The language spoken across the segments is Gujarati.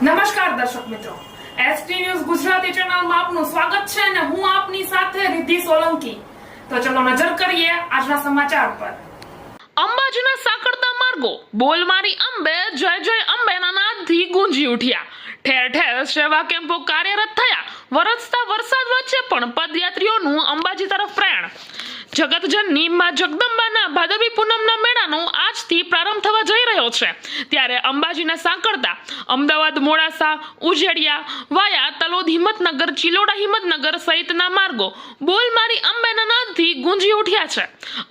નમસ્કાર દર્શક મિત્રો, એસટી ન્યૂઝ ગુજરાતી ચેનલમાં આપનું સ્વાગત છે અને હું આપની સાથે રિદ્ધિ સોલંકી। તો ચલો નજર કરીએ આજના સમાચાર પર। અંબાજીના સાંકળતા માર્ગો બોલ મારી અંબે જય જય અંબેના નાદથી ગુંજી ઉઠ્યા। ઠેર ઠેર સેવા કેમ્પો કાર્યરત થયા। વરસતા વરસાદ વચ્ચે પણ પદયાત્રીઓનું અંબાજી તરફ પ્રયાણ। જગતજનની માં જગદંબાના ભાદરવી પૂનમના મેળાનો આજથી પ્રારંભ થવા જઈ રહ્યો છે। ત્યારે અંબાજીના સાંકળતા અમદાવાદ મોડાસા ઉજેડિયા વાયા તલોદ હિંમતનગર ચિલોડા હિંમતનગર સહિતના માર્ગો બોલ મારી અંબેના નાદથી ગુંજી ઉઠ્યા છે।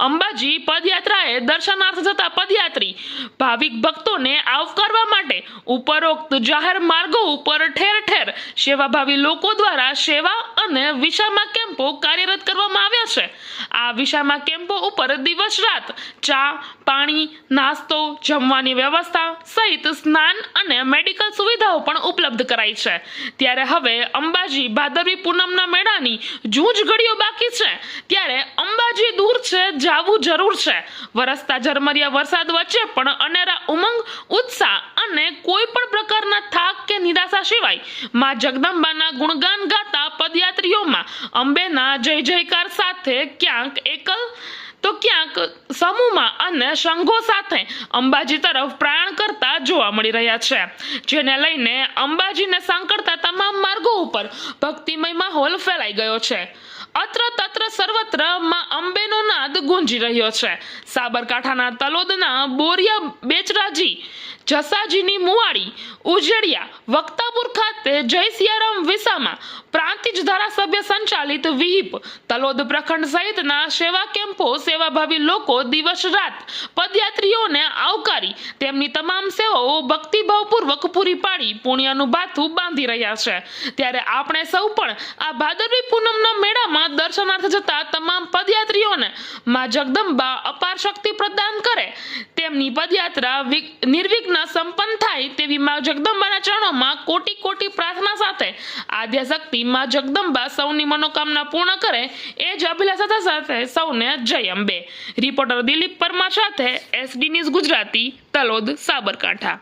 અંબાજી પદયાત્રાએ દર્શનાર્થ જતા પદયાત્રી ભાવિક ભક્તોને આવકારવા માટે ઉપરોક્ત જાહેર માર્ગો ઉપર ઠેર ઠેર સેવાભાવી લોકો દ્વારા સેવા અને વિસામા કેમ્પો કાર્યરત કરવામાં આવ્યા છે। આ વિસામા કેમ્પો ઉપર દિવસ રાત ચા પાણી નાસ્તો જમવાની વ્યવસ્થા સહિત સ્નાન અને મેડિકલ સુવિધાઓ પણ ઉપલબ્ધ કરાઈ છે। ત્યારે હવે અંબાજી ભાદરવી પૂનમના મેળાની જૂજ ઘડીઓ બાકી છે। ત્યારે અંબાજી દૂર છે, જાવું જરૂર છે। વરસતા ઝરમરિયા વરસાદ વચ્ચે પણ અનેરા ઉમંગ ઉત્સાહ અને કોઈ પણ પ્રકારના થાક કે નિરાશા સિવાય માં જગદંબાના ગુણગાન ગાતા પદયાત્રીઓમાં અંબેના જય જયકાર સાથે ક્યાંક એકલ તો ક્યાંક સમૂહમાં અને સંઘો સાથે અંબાજી તરફ પ્રયાણ કરતા જોવા મળી રહ્યા છે। જેને લઈને અંબાજીને સાંકળતા તમામ માર્ગો ઉપર ભક્તિમય માહોલ ફેલાઈ ગયો છે। અત્ર તત્ર સર્વત્ર માં અંબેનો નાદ ગુંજી રહ્યો છે। સાબરકાંઠાના તલોદના બોરિયા બેચરાજી જસાજીની મુવાડી ઉજેડિયા વક્તાપુર ખાતે જય સિયારામ વિસામા પ્રાંતિજ ધારાસભ્ય સંચાલિત વિહિપ તલોદ પ્રખંડ સહિતના સેવા કેમ્પો સેવાભાવી લોકો દિવસ રાત પદયાત્રીઓને આવકારી તેમની તમામ સેવાઓ ભક્તિભાવપૂર્વક પૂરી પાડી પુણ્યનું ભાથું બાંધી રહ્યા છે। ત્યારે આપણે સૌ પણ આ ભાદરવી પૂનમના મેળામાં દર્શનાર્થ જતા તમામ પદયાત્રીઓને માં જગદંબા અપાર શક્તિ પ્રદાન કરે, તેમની પદયાત્રા નિર્વિઘ્ન સંપન્ન થાય તેવી માં જગદંબાના ચરણોમાં કોટી કોટી પ્રાર્થના સાથે આદ્યશક્તિ માં જગદંબા સૌની મનોકામના પૂર્ણ કરે એ જ અભિલાષા સાથે સૌને જય અંબે। રિપોર્ટર દિલીપ પરમાર સાથે એસડી ન્યૂઝ ગુજરાતી તલોદ સાબરકાંઠા।